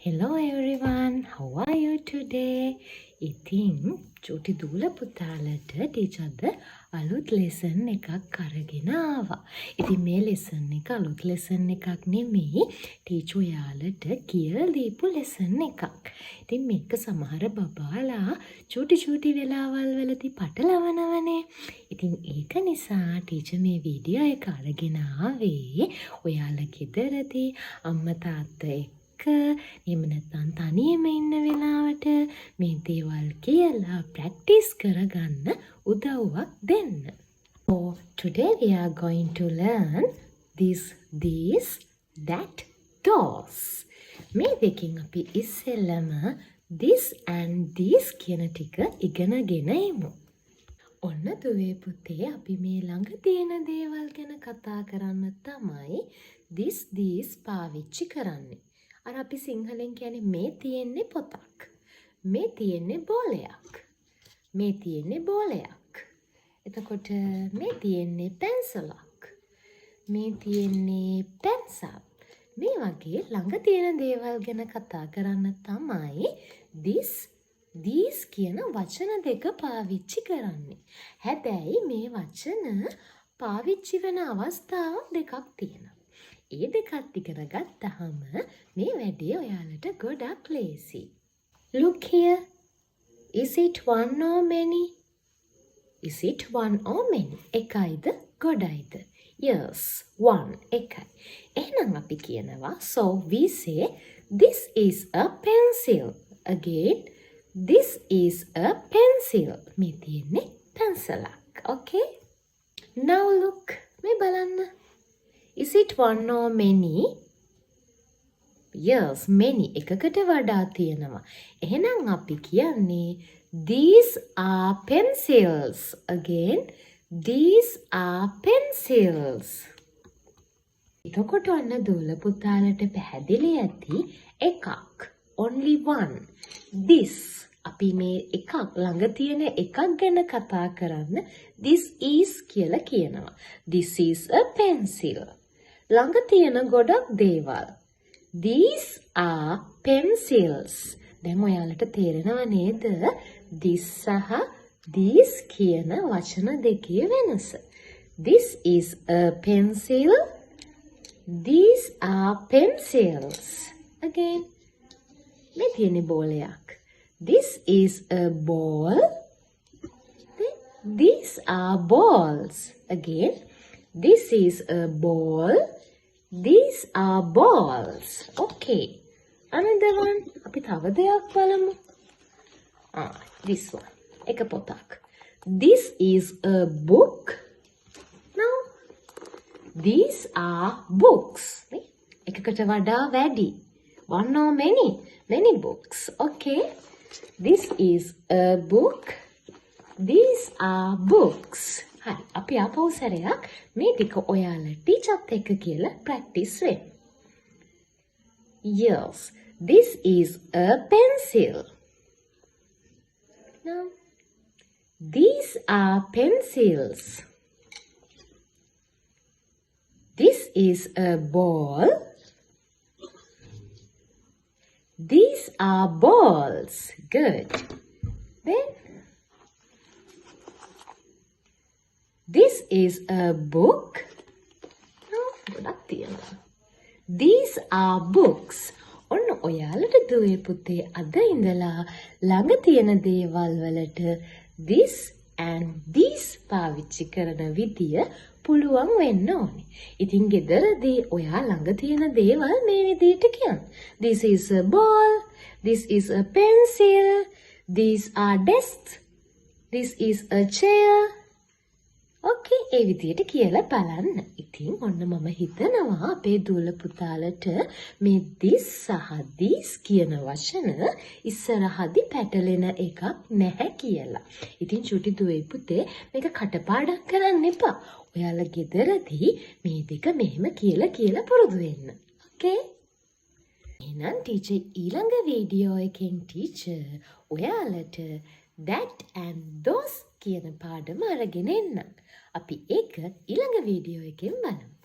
Hello everyone, how are you today? ඉතින් චූටි දූල පුතාලට ටීචර්ද අලුත් ලෙසන් එකක් අරගෙන ආවා. ඉතින් මේ ලෙසන් එක අලුත් ලෙසන් එකක් නෙමෙයි ටීචර් ඔයාලට කියලා දීපු ලෙසන් එකක්. ඉතින් මේක සමහර බබාලා චූටි වෙලාවල් වලදී පටලවනවනේ. ඉතින් ඒක නිසා ටීචර් මේ වීඩියෝ එක අරගෙන ආවේ ඔයාලා ගෙදරදී අම්මා තාත්තා එහෙම නැත්නම් තනියම ඉන්න වෙලාවට මේ දේවල් කියලා ප්‍රැක්ටිස් කරගන්න උදව්වක් දෙන්න. So today we are going to learn these, that, those. මේ දෙකෙන් අපි ඉස්සෙල්ලම this and these කියන ටික ඉගෙනගෙන ඉමු. ඔන්න දුවේ පුතේ අපි මේ ළඟ තියෙන දේවල් ගැන කතා කරන්න තමයි this, these පාවිච්චි කරන්නේ. අර අපි සිංහලෙන් කියන්නේ මේ තියෙන්නේ පොතක්. මේ තියෙන්නේ බෝලයක්. මේ තියෙන්නේ බෝලයක්. එතකොට මේ තියෙන්නේ පැන්සලක්. මේ තියෙන්නේ පැන්සල්. මේ වගේ ළඟ තියෙන දේවල් ගැන කතා කරන්න තමයි these කියන වචන දෙක පාවිච්චි කරන්නේ. හැබැයි මේ වචන පාවිච්චි වෙන අවස්ථා දෙකක් තියෙනවා. ඒ දෙකත් ඉගෙන ගත්තාම මේ වැඩේ ඔයාලට ගොඩක් ලේසි. Look here. Is it one or many? Is it one or many? එකයිද ගොඩයිද? Yes, one එකයි. එහෙනම් අපි කියනවා so we say this is a pencil. Again, this is a pencil. මේ තියෙන්නේ පැන්සලක්. Okay? Now look. මේ බලන්න. Is it one or many? Yes, many. එකකට වඩා තියෙනවා. එහෙනම් අපි කියන්නේ these are pencils. Again, these are pencils. එතකොට ඔන්න දූල පුතාලට පැහැදිලි ඇති එකක්. Only one. This. අපි මේ එකක් ළඟ තියෙන එකක් ගැන කතා කරන්න this is කියලා කියනවා. This is a pencil. ළඟ තියෙන ගොඩක් දේවල්. These are pencils. දැන් ඔයාලට තේරෙනව නේද? This සහ these කියන වචන දෙකේ වෙනස. This is a pencil. These are pencils. Again. මේ තියෙන බෝලයක්. This is a ball. These are balls. Again. This is a ball. These are balls. Okay. Another one. අපි තව දෙයක් බලමු. This one. එක පොතක්. This is a book. Now, these are books. එකකට වඩා වැඩි. One or many? Many books. Okay. This is a book. These are books. හරි. අපි ආපහු සැරයක් මේ ටික ඔයාලා ටීචර්ත් එක්ක කියලා ප්‍රැක්ටිස් වෙන්න. Yes, this is a pencil. Now, these are pencils. This is a ball. These are balls. Good. Then, this is a book. No, ගොඩක් තියෙනවා. These are books. ඔන්න ඔයාලට දුවේ පුතේ අද ඉඳලා ළඟ තියෙන දේවල් වලට this and these පාවිච්චි කරන විදිය පුළුවන් වෙන්න ඕනේ. ඉතින් ගෙදරදී ඔයා ළඟ තියෙන දේවල් මේ විදියට කියන්න. This is a ball. This is a pencil. These are desks. This is a chair. Okay, ඒ විදියට කියලා බලන්න. ඉතින් ඔන්න මම හිතනවා අපේ දූල පුතාලට මේ this සහ these කියන වචන ඉස්සරහදී පැටලෙන එකක් නැහැ කියලා. ඉතින් චුටි දුවේ පුතේ මේක කටපාඩම් කරන්න එපා. ඔයාලා ගෙදරදී මේ දෙක මෙහෙම කියලා පුරුදු වෙන්න. Okay? එහෙනම් ටීචර් ඊළඟ වීඩියෝ එකෙන් ටීචර් ඔයාලට that and those කියන පාඩම අරගෙන එන්නම්. අපි ඒක ඊළඟ වීඩියෝ එකෙන් බලමු.